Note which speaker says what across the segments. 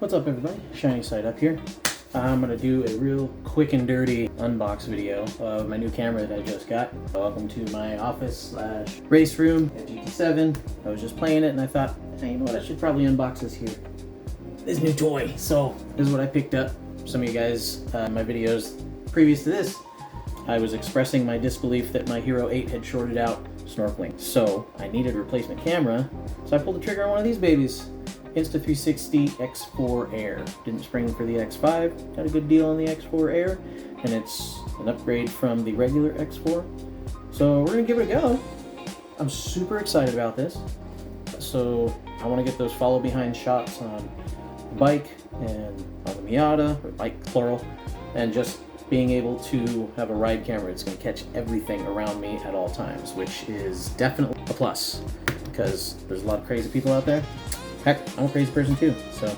Speaker 1: What's up everybody, Shiny Side Up here. I'm going to do a real quick and dirty unbox video of my new camera that I just got. Welcome to my office slash race room at GT7. I was just playing it and I thought, hey, you know what, I should probably unbox this here. This new toy. So this is what I picked up. Some of you guys, my videos previous to this, I was expressing my disbelief that my Hero 8 had shorted out snorkeling. So I needed a replacement camera, so I pulled the trigger on one of these babies. Insta360 X4 Air. Didn't spring for the X5, got a good deal on the X4 Air, and it's an upgrade from the regular X4. So we're gonna give it a go. I'm super excited about this. So I wanna get those follow behind shots on the bike and on the Miata, or bike plural, and just being able to have a ride camera. It's gonna catch everything around me at all times, which is definitely a plus, because there's a lot of crazy people out there. Heck, I'm a crazy person too, so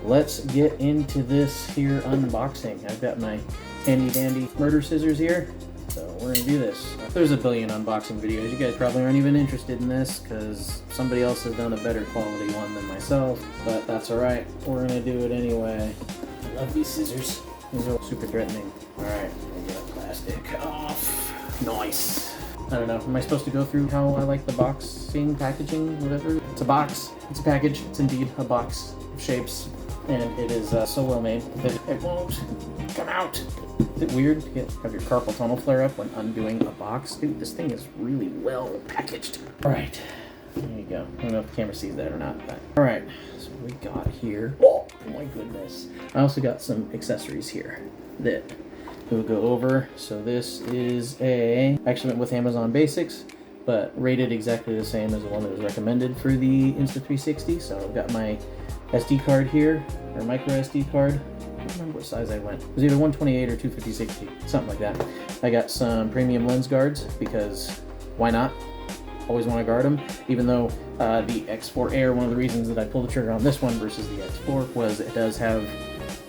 Speaker 1: let's get into this here unboxing. I've got my handy dandy murder scissors here, so we're gonna do this. There's a billion unboxing videos. You guys probably aren't even interested in this because somebody else has done a better quality one than myself, but that's all right. We're gonna do it anyway. I love these scissors. These are super threatening. All right, get the plastic off. Nice. I don't know, am I supposed to go through how I like the boxing, packaging, whatever? It's a box, it's a package, it's indeed a box of shapes, and it is so well made that it won't come out. Is it weird to have your carpal tunnel flare up when undoing a box? Dude, this thing is really well packaged. All right, there you go. I don't know if the camera sees that or not, but all right, so what we got here. Oh my goodness. I also got some accessories here that we'll go over. So this is actually went with Amazon Basics, but rated exactly the same as the one that was recommended for the Insta360. So I've got my SD card here, or micro SD card. I don't remember what size I went. It was either 128 or 250/60, something like that. I got some premium lens guards because why not? Always want to guard them. Even though the X4 Air, one of the reasons that I pulled the trigger on this one versus the X4 was it does have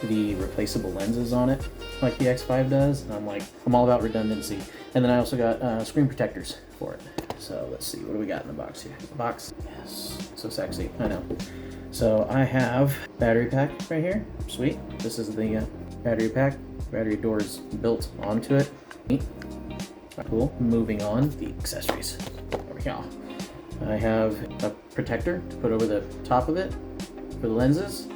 Speaker 1: the replaceable lenses on it like the X5 does, and I'm all about redundancy. And then I also got screen protectors for it. So let's see, what do we got in the box here? The box, yes, so sexy, I know. So I have battery pack right here, sweet. This is the battery pack. Battery door is built onto it. Neat. Cool. Moving on, the accessories. There we go. I have a protector to put over the top of it for the lenses.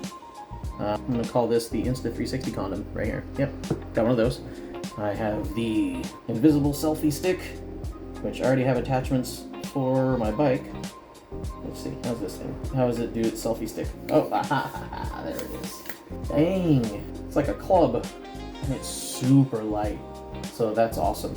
Speaker 1: I'm going to call this the Insta360 condom right here. Yep, got one of those. I have the invisible selfie stick, which I already have attachments for my bike. Let's see, how's this thing? How does it do its selfie stick? Oh, there it is. Dang, it's like a club, and it's super light, so that's awesome.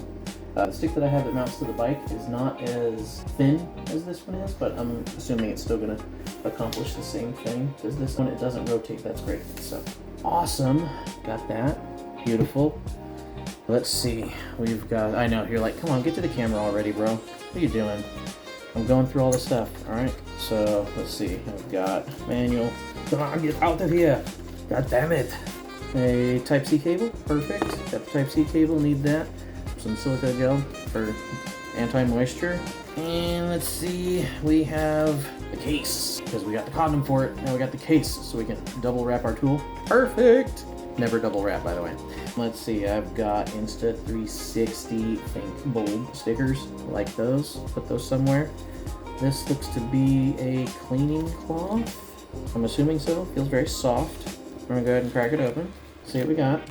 Speaker 1: The stick that I have that mounts to the bike is not as thin as this one is, but I'm assuming it's still going to accomplish the same thing as this one. It doesn't rotate, that's great. So awesome, got that, beautiful. Let's see, we've got, I know, you're like, come on, get to the camera already, bro. What are you doing? I'm going through all this stuff, all right? So let's see, I've got manual. Come on, get out of here. God damn it. A Type-C cable, perfect. Got the Type-C cable, need that. Some silica gel for anti-moisture. And let's see, we have the case, because we got the condom for it. Now we got the case, so we can double wrap our tool. Perfect! Never double wrap, by the way. Let's see, I've got Insta360 Think Bold stickers, like those. Put those somewhere. This looks to be a cleaning cloth. I'm assuming so. Feels very soft. We're gonna go ahead and crack it open. See what we got.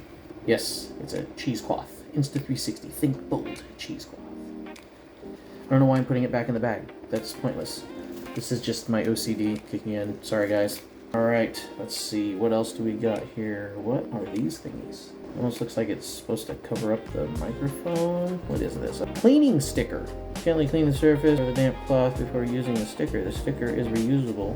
Speaker 1: Yes, it's a cheesecloth. Insta360 Think Bold cheesecloth. I don't know why I'm putting it back in the bag. That's pointless. This is just my OCD kicking in. Sorry, guys. Alright, let's see. What else do we got here? What are these thingies? Almost looks like it's supposed to cover up the microphone. What is this? A cleaning sticker. Gently clean the surface with a damp cloth before using the sticker. The sticker is reusable.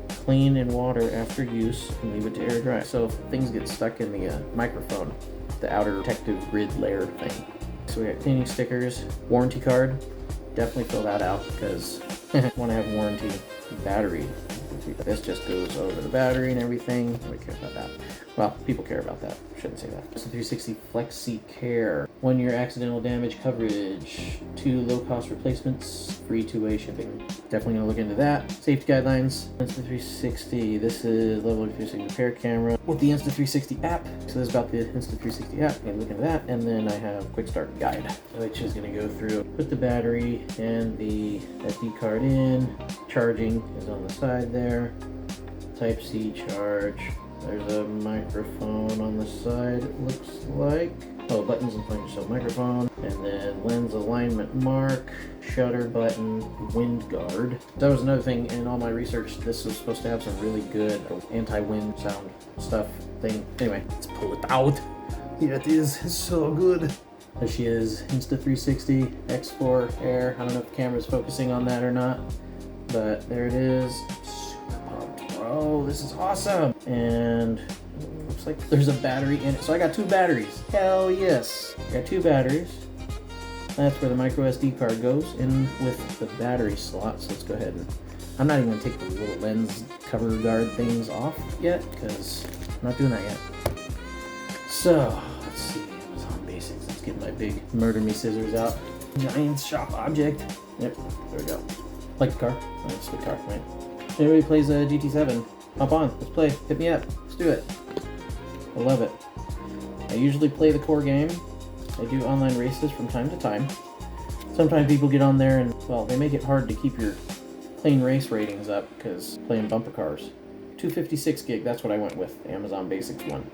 Speaker 1: Clean in water after use and leave it to air dry. So if things get stuck in the microphone, the outer protective grid layer thing. So we got cleaning stickers, warranty card. Definitely fill that out because I want to have warranty. Battery. This just goes over the battery and everything. Nobody cares about that. Well, people care about that. Shouldn't say that. Insta360 Flexi Care. 1 year accidental damage coverage. 2 low-cost replacements. Free 2-way shipping. Definitely gonna look into that. Safety guidelines. Insta360. This is level 360 repair camera with the Insta360 app. So this is about the Insta360 app. Gonna look into that. And then I have quick start guide, which is gonna go through, put the battery and the SD card in. Charging is on the side there. Type-C charge. There's a microphone on the side, it looks like. Oh, buttons and find yourself microphone. And then lens alignment mark, shutter button, wind guard. That was another thing in all my research. This was supposed to have some really good anti-wind sound stuff thing. Anyway, let's pull it out. Here it is, it's so good. There she is, Insta360 X4 Air. I don't know if the camera's focusing on that or not, but there it is. Oh, this is awesome. And it looks like there's a battery in it. So I got 2 batteries. Hell yes. I got 2 batteries. That's where the micro SD card goes in with the battery slot. So let's go ahead and, I'm not even gonna take the little lens cover guard things off yet because I'm not doing that yet. So let's see, Amazon Basics. Let's get my big murder me scissors out. Giant shop object. Yep, there we go. Like the car. Oh, it's the car, right? Everybody plays a GT7. Hop on, let's play. Hit me up. Let's do it. I love it. I usually play the core game. I do online races from time to time. Sometimes people get on there and, well, they make it hard to keep your plain race ratings up because playing bumper cars. 256 gig, that's what I went with, the Amazon Basics one.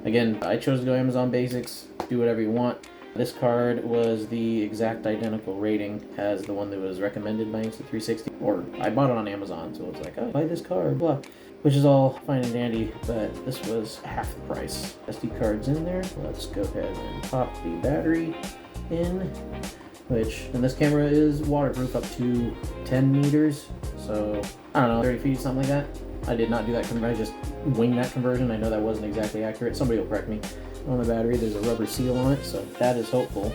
Speaker 1: Again, I chose to go Amazon Basics. Do whatever you want. This card was the exact identical rating as the one that was recommended by Insta360, or I bought it on Amazon, so it's like, oh, buy this card, blah, which is all fine and dandy, but this was half the price. SD card's in there. Let's go ahead and pop the battery in, and this camera is waterproof up to 10 meters, so I don't know, 30 feet, something like that. I did not do that, I just winged that conversion. I know that wasn't exactly accurate. Somebody will correct me. On the battery, there's a rubber seal on it, so that is hopeful.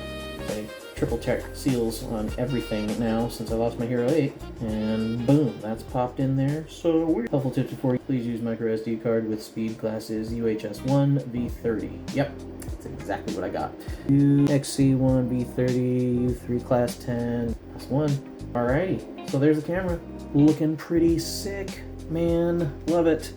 Speaker 1: I triple check seals on everything now since I lost my Hero 8, and boom, that's popped in there. So weird. Helpful tips for you: please use micro SD card with speed classes UHS1 V30. Yep, that's exactly what I got. UXC1 V30, U3 class 10, class 1. Alrighty, so there's the camera, looking pretty sick, man. Love it.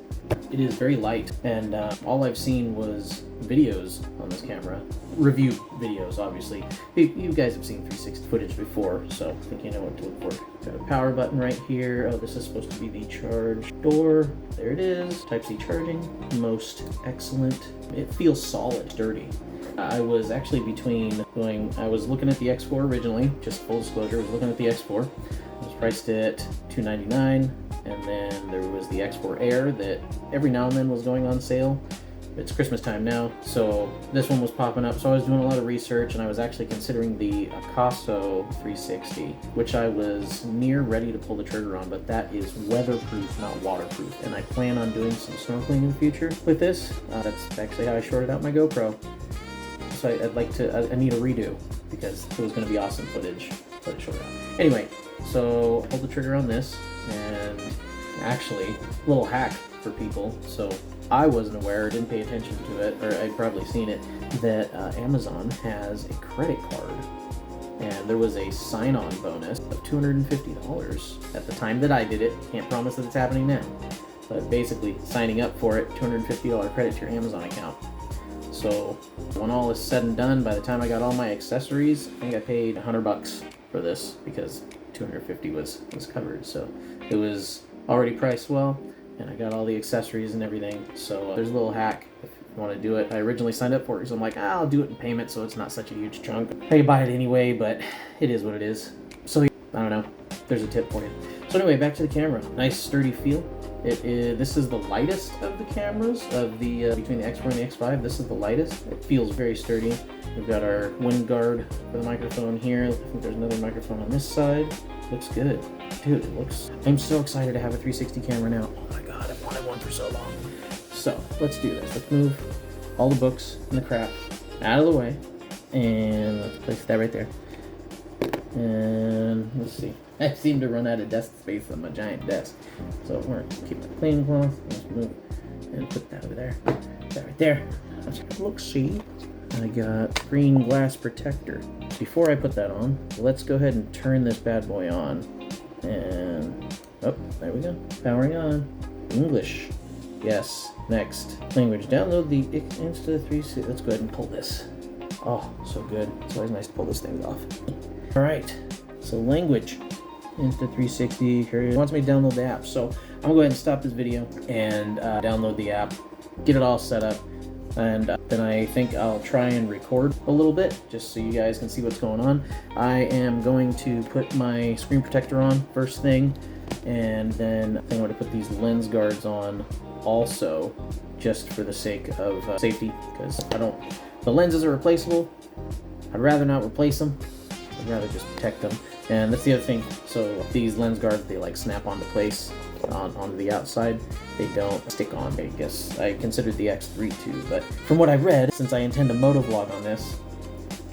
Speaker 1: It is very light, and all I've seen was videos on this camera. Review videos, obviously. You guys have seen 360 footage before, so I think you know what to look for. Got a power button right here. Oh, this is supposed to be the charge door. There it is. Type-C charging. Most excellent. It feels solid, sturdy. I was actually I was looking at the X4 originally, just full disclosure, I was looking at the X4. It was priced at $299, and then there was the X4 Air that every now and then was going on sale. It's Christmas time now, so this one was popping up. So I was doing a lot of research, and I was actually considering the Akaso 360, which I was near ready to pull the trigger on, but that is weatherproof, not waterproof. And I plan on doing some snorkeling in the future with this. That's actually how I shorted out my GoPro. So I need a redo because it was going to be awesome footage, but it shorted out. Anyway, so I pulled the trigger on this, and actually, a little hack for people. So I wasn't aware, didn't pay attention to it, or I'd probably seen it, that Amazon has a credit card, and there was a sign-on bonus of $250 at the time that I did it. Can't promise that it's happening now, but basically signing up for it, $250 credit to your Amazon account. So when all is said and done, by the time I got all my accessories, I think I paid $100 for this because $250 was covered. So it was already priced well, and I got all the accessories and everything. So there's a little hack if you want to do it. I originally signed up for it because I'm like, I'll do it in payment so it's not such a huge chunk. I could buy it anyway, but it is what it is. So I don't know, there's a tip for you. So anyway, back to the camera. Nice sturdy feel. This is the lightest of the cameras of the between the X4 and the X5. This is the lightest. It feels very sturdy. We've got our wind guard for the microphone here. I think there's another microphone on this side. Looks good, dude. It looks. I'm so excited to have a 360 camera now. Oh my god, I've wanted one for so long. So let's do this. Let's move all the books and the crap out of the way, and let's place that right there. And let's see. I seem to run out of desk space on my giant desk. So we're gonna keep the cleaning cloth. Let's move and put that over there. That right there. Look, see. I got green glass protector. Before I put that on, let's go ahead and turn this bad boy on. And, oh, there we go. Powering on. English. Yes. Next. Language. Download the Insta360. Let's go ahead and pull this. Oh, so good. It's always nice to pull this thing off. All right. So language. Insta360. Here it wants me to download the app. So I'm gonna go ahead and stop this video and download the app. Get it all set up. And then I think I'll try and record a little bit just so you guys can see what's going on. I am going to put my screen protector on first thing, and then I'm going to put these lens guards on also, just for the sake of safety, because the lenses are replaceable. I'd rather not replace them. I'd rather just protect them. And that's the other thing. So these lens guards, they like snap onto place onto the outside. They don't stick on. I guess I considered the X3 too, but from what I've read, since I intend to motovlog on this,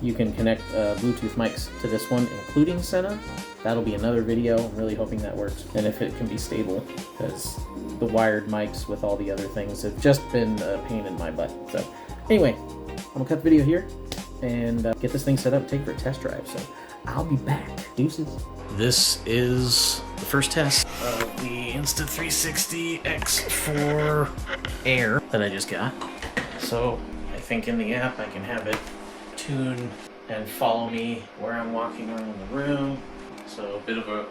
Speaker 1: you can connect Bluetooth mics to this one, including Senna. That'll be another video. I'm really hoping that works, and if it can be stable, because the wired mics with all the other things have just been a pain in my butt. So anyway, I'm gonna cut the video here and get this thing set up, take it for a test drive. So I'll be back. Deuces. This is the first test of the Insta360 X4 Air that I just got. So I think in the app I can have it tune and follow me where I'm walking around the room. So a bit of a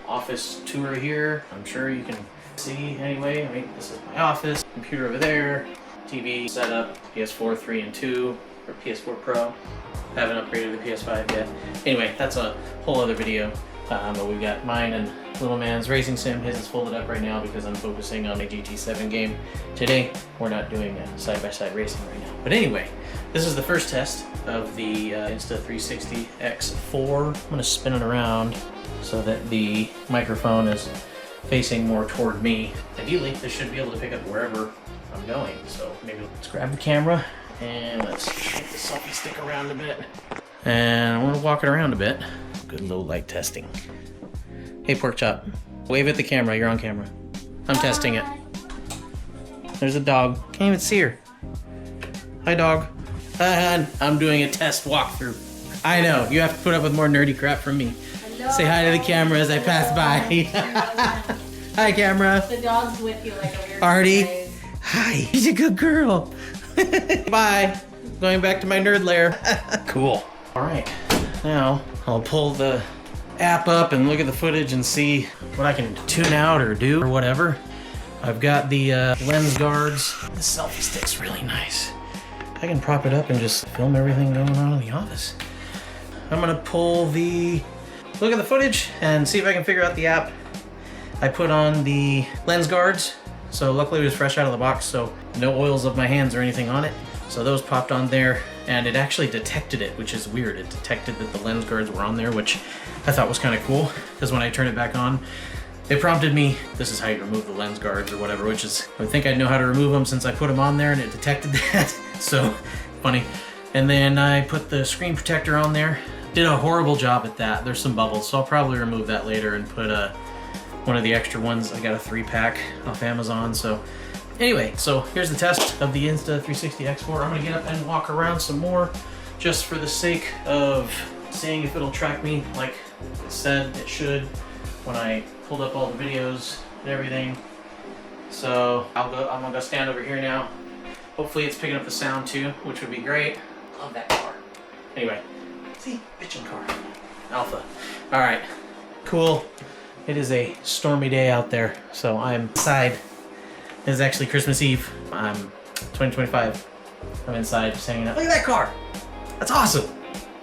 Speaker 1: office tour here. I'm sure you can see anyway. I mean, this is my office, computer over there, TV setup, PS4 3 and 2, or PS4 Pro. Haven't upgraded the PS5 yet. Anyway, that's a whole other video. But we've got mine and little man's racing sim. His is folded up right now because I'm focusing on a GT7 game. Today, we're not doing side-by-side racing right now. But anyway, this is the first test of the Insta360 X4. I'm gonna spin it around so that the microphone is facing more toward me. Ideally, this should be able to pick up wherever I'm going. So maybe let's grab the camera and let's shake the selfie stick around a bit. And I want to walk it around a bit. Good low light testing. Hey, pork chop. Wave at the camera. You're on camera. I'm testing it. There's a dog. Can't even see her. Hi, dog. I'm doing a test walkthrough. I know. You have to put up with more nerdy crap from me. Hello. Say hi to the camera as I pass by. Hi, camera.
Speaker 2: The dog's with you like a weird
Speaker 1: Artie. Hi. She's a good girl. Bye. Going back to my nerd lair. Cool. All right. Now I'll pull the app up and look at the footage and see what I can tune out or do or whatever. I've got the lens guards. The selfie stick's really nice. I can prop it up and just film everything going on in the office. I'm gonna look at the footage and see if I can figure out the app. I put on the lens guards, so luckily it was fresh out of the box, so no oils of my hands or anything on it. So those popped on there, and it actually detected it, which is weird. It detected that the lens guards were on there, which I thought was kind of cool, because when I turned it back on, it prompted me, this is how you remove the lens guards or whatever, which is, I would think I'd know how to remove them since I put them on there and it detected that. So funny. And then I put the screen protector on there. Did a horrible job at that. There's some bubbles, so I'll probably remove that later and put one of the extra ones. I got a 3-pack off Amazon. So anyway, so here's the test of the Insta360 X4. I'm gonna get up and walk around some more just for the sake of seeing if it'll track me like it said it should when I pulled up all the videos and everything. So I'm gonna go stand over here now. Hopefully it's picking up the sound too, which would be great. Love that car. Anyway, see, bitchin' car. Alpha. All right, cool. It is a stormy day out there, so I'm inside. It is actually Christmas Eve. I'm 2025. I'm inside just hanging out. Look at that car. That's awesome.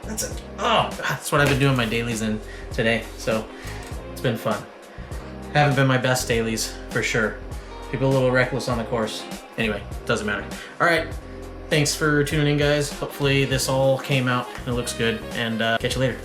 Speaker 1: That's it. Oh, God, that's what I've been doing my dailies in today. So it's been fun. Haven't been my best dailies for sure. People a little reckless on the course. Anyway, doesn't matter. All right. Thanks for tuning in, guys. Hopefully this all came out and it looks good. And catch you later.